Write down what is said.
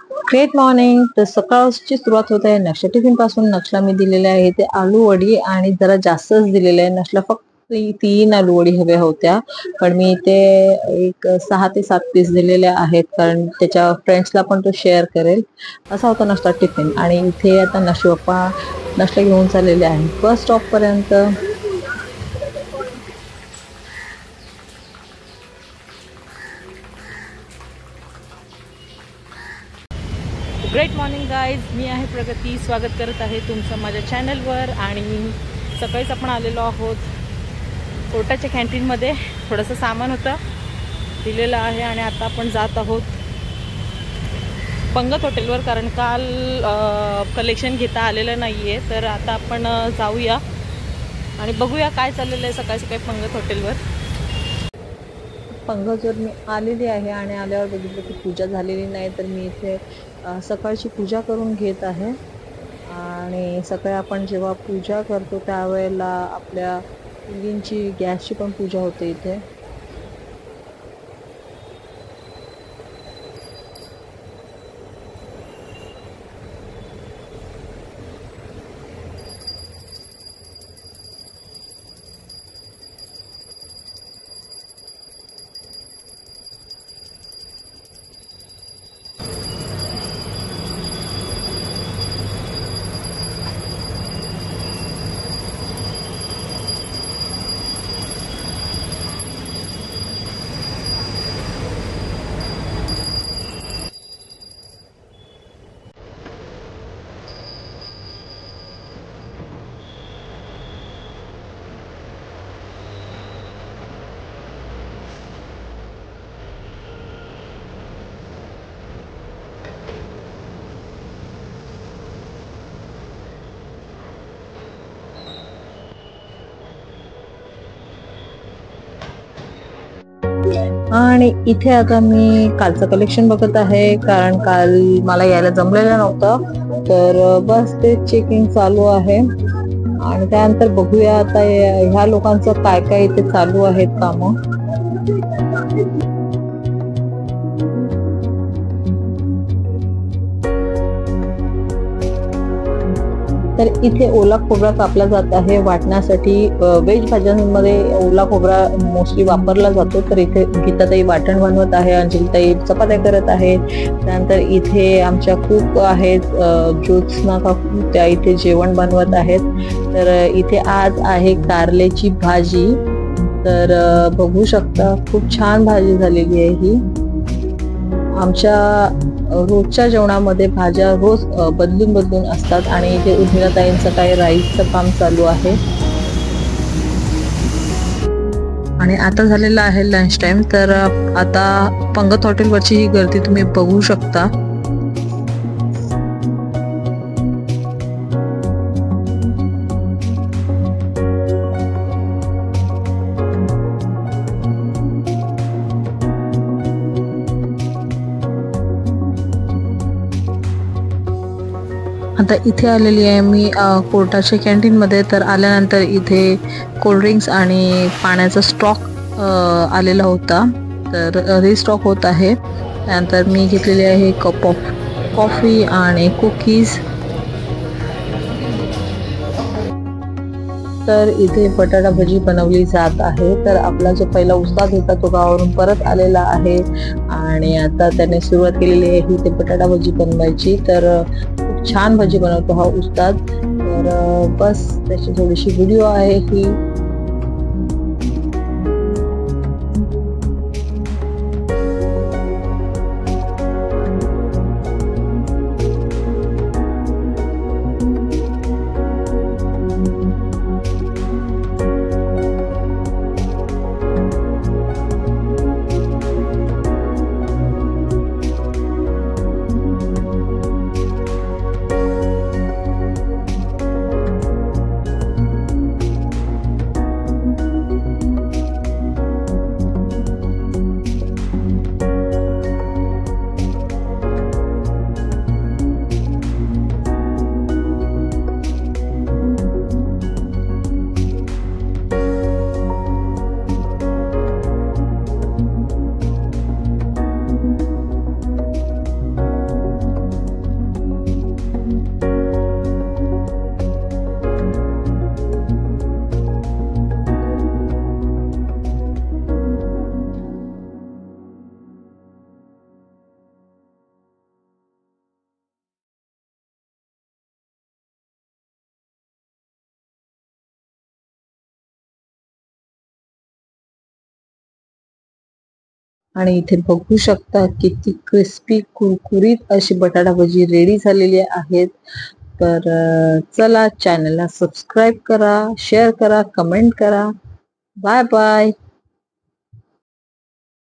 Great morning. तर सकाळची सुरुवात होत आहे नक्षा टिफिन पासून. नक्षला मी दिलेले आहे ते आलू वडी आणि जरा जास्तच दिलेले आहे. नक्षला फक्त 3 आलू वडी हव्या होत्या, पण मी ते एक 6 ते 7 पीस दिलेले आहेत, कारण त्याच्या फ्रेंड्सला पण तो शेअर करेल. असा होता नक्षला टिफिन. आणि इथे आता नक्षी पप्पा नक्षला घेऊन चाललेले आहेत बस स्टॉप पर्यंत. ग्रेट मॉर्निंग गाईज, मी आहे प्रगती. स्वागत करत आहे तुमचं माझ्या चॅनलवर. आणि सकाळीच आपण आलेलो आहोत कोर्टाच्या कॅन्टीनमध्ये. थोडंसं सामान होतं दिलेलं आहे आणि आता आपण जात आहोत पंगत हॉटेलवर, कारण काल कलेक्शन घेता आलेलं नाही आहे. तर आता आपण जाऊया आणि बघूया काय चाललेलं आहे सकाळी सकाळी पंगत हॉटेलवर. पंगतवर मी आलेली आहे आणि आल्यावर बघितलं की पूजा झालेली नाही, तर मी इथे सकाळची पूजा करून घेत आहे. आणि सकाळी आपण जेव्हा पूजा करतो त्यावेळेला आपल्या मुलींची गॅसची पण पूजा होते इथे. आणि इथे आता मी कालचं कलेक्शन बघत आहे, कारण काल मला यायला जमलेलं नव्हतं, तर बस ते चेकिंग चालू आहे. आणि त्यानंतर बघूया आता ह्या लोकांचं काय काय इथे चालू आहेत कामं. तर इथे ओला खोबरा कापला जात आहे वाटण्यासाठी. व्हेज भाज्यांमध्ये ओला खोबरा मोस्टली वापरला जातो. तर इथे गीताताई वाटण बनवत आहे, अंजलीताई चपात्या करत आहेत. त्यानंतर इथे आमच्या कुक आहेत ज्योत्स्ना काकू, त्या इथे जेवण बनवत आहेत. तर इथे आज आहे कारल्याची भाजी. तर बघू शकता खूप छान भाजी झालेली आहे ही. आमच्या रोजच्या जेवणामध्ये भाज्या रोज बदलून बदलून असतात. आणि इथे उर्मिलाताईंचं काही राईसचं काम चालू आहे. आणि आता झालेला आहे लंच टाइम. तर आता पंगत हॉटेलवरची ही गर्दी तुम्ही बघू शकता. आता इथे आलेली आहे मी कोर्टाच्या कॅन्टीनमध्ये. तर आल्यानंतर इथे कोल्ड्रिंक्स आणि पाण्याचा स्टॉक आलेला होता, तर रिस्टॉक होत आहे. त्यानंतर मी घेतलेली आहे कप ऑफ कॉफी आणि कुकीज. तर इथे बटाटा भजी बनवली जात आहे. तर आपला जो पहिला उस्ताद होता तो गावावरून परत आलेला आहे आणि आता त्याने सुरुवात केलेली आहे ही ते बटाटा भजी बनवायची. तर खूप छान भजी बनवतो हा उस्ताद. तर बस त्याची थोडीशी व्हिडिओ आहे ही. आणि इथे बघू शकता किती क्रिस्पी कुरकुरीत अशी बटाटा भजी रेडी झालेली आहेत. तर चला, चॅनलला सबस्क्राईब करा, शेअर करा, कमेंट करा. Bye bye.